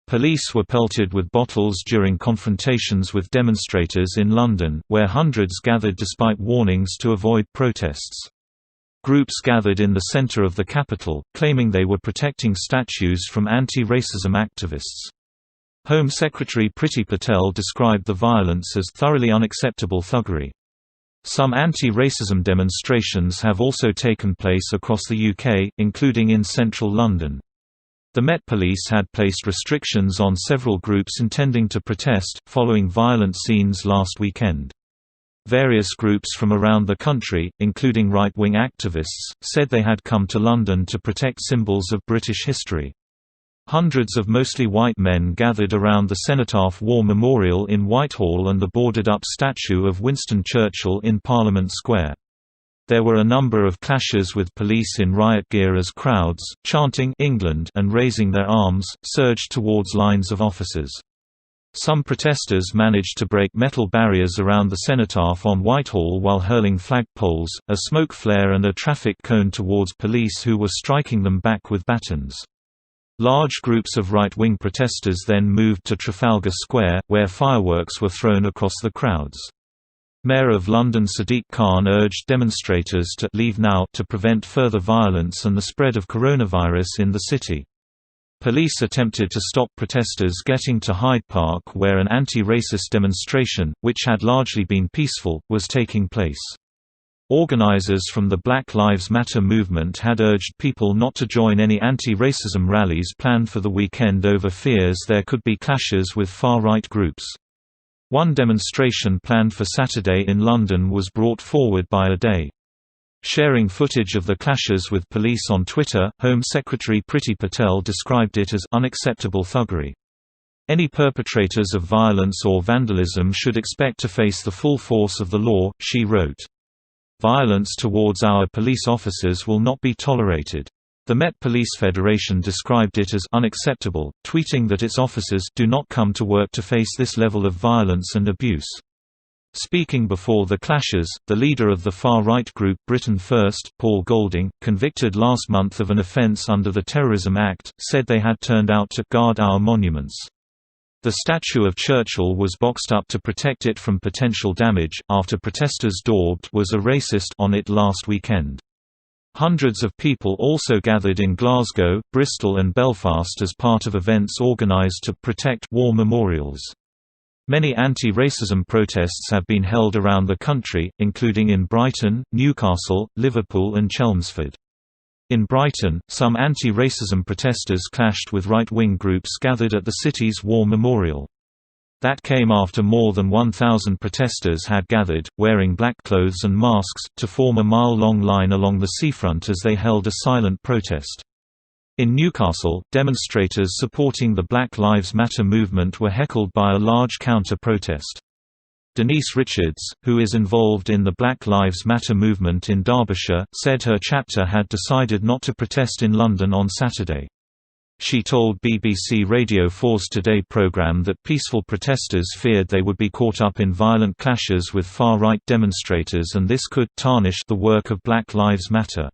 Police were pelted with bottles during confrontations with demonstrators in London, where hundreds gathered despite warnings to avoid protests. Groups gathered in the centre of the capital, claiming they were protecting statues from anti-racism activists. Home Secretary Priti Patel described the violence as thoroughly unacceptable thuggery. Some anti-racism demonstrations have also taken place across the UK, including in central London. The Met Police had placed restrictions on several groups intending to protest, following violent scenes last weekend. Various groups from around the country, including right-wing activists, said they had come to London to protect symbols of British history. Hundreds of mostly white men gathered around the Cenotaph War Memorial in Whitehall and the boarded-up statue of Winston Churchill in Parliament Square. There were a number of clashes with police in riot gear as crowds, chanting "England" and raising their arms, surged towards lines of officers. Some protesters managed to break metal barriers around the Cenotaph on Whitehall while hurling flagpoles, a smoke flare and a traffic cone towards police who were striking them back with batons. Large groups of right-wing protesters then moved to Trafalgar Square, where fireworks were thrown across the crowds. Mayor of London Sadiq Khan urged demonstrators to leave now to prevent further violence and the spread of coronavirus in the city. Police attempted to stop protesters getting to Hyde Park, where an anti-racist demonstration, which had largely been peaceful, was taking place. Organizers from the Black Lives Matter movement had urged people not to join any anti-racism rallies planned for the weekend over fears there could be clashes with far-right groups. One demonstration planned for Saturday in London was brought forward by a day. Sharing footage of the clashes with police on Twitter, Home Secretary Priti Patel described it as unacceptable thuggery. Any perpetrators of violence or vandalism should expect to face the full force of the law, she wrote. Violence towards our police officers will not be tolerated. The Met Police Federation described it as unacceptable, tweeting that its officers do not come to work to face this level of violence and abuse. Speaking before the clashes, the leader of the far-right group Britain First, Paul Golding, convicted last month of an offence under the Terrorism Act, said they had turned out to guard our monuments. The statue of Churchill was boxed up to protect it from potential damage, after protesters daubed "was a racist" on it last weekend. Hundreds of people also gathered in Glasgow, Bristol and Belfast as part of events organised to protect war memorials. Many anti-racism protests have been held around the country, including in Brighton, Newcastle, Liverpool and Chelmsford. In Brighton, some anti-racism protesters clashed with right-wing groups gathered at the city's war memorial. That came after more than 1,000 protesters had gathered, wearing black clothes and masks, to form a mile-long line along the seafront as they held a silent protest. In Newcastle, demonstrators supporting the Black Lives Matter movement were heckled by a large counter-protest. Denise Richards, who is involved in the Black Lives Matter movement in Derbyshire, said her chapter had decided not to protest in London on Saturday. She told BBC Radio 4's Today programme that peaceful protesters feared they would be caught up in violent clashes with far-right demonstrators and this could tarnish the work of Black Lives Matter.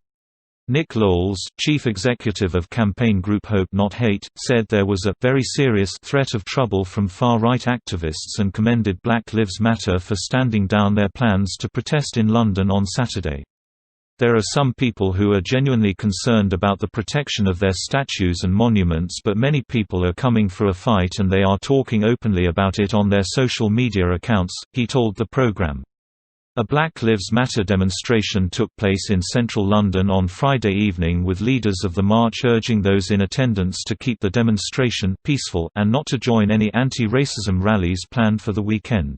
Nick Lowles, chief executive of campaign group Hope Not Hate, said there was a very serious threat of trouble from far-right activists and commended Black Lives Matter for standing down their plans to protest in London on Saturday. There are some people who are genuinely concerned about the protection of their statues and monuments, but many people are coming for a fight and they are talking openly about it on their social media accounts, he told the programme. A Black Lives Matter demonstration took place in central London on Friday evening with leaders of the march urging those in attendance to keep the demonstration peaceful and not to join any anti-racism rallies planned for the weekend.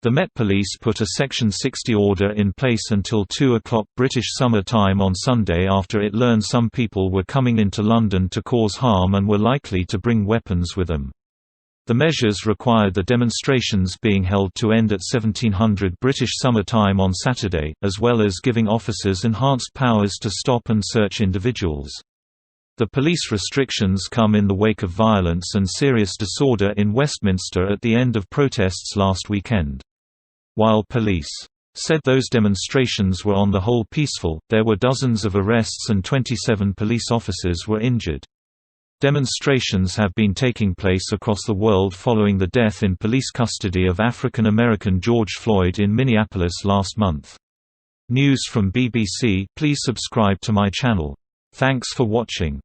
The Met Police put a Section 60 order in place until 2 o'clock British Summer Time on Sunday after it learned some people were coming into London to cause harm and were likely to bring weapons with them. The measures required the demonstrations being held to end at 1700 British Summer Time on Saturday, as well as giving officers enhanced powers to stop and search individuals. The police restrictions come in the wake of violence and serious disorder in Westminster at the end of protests last weekend. While police said those demonstrations were on the whole peaceful, there were dozens of arrests and 27 police officers were injured. Demonstrations have been taking place across the world following the death in police custody of African American George Floyd in Minneapolis last month. News from BBC. Please subscribe to my channel. Thanks for watching.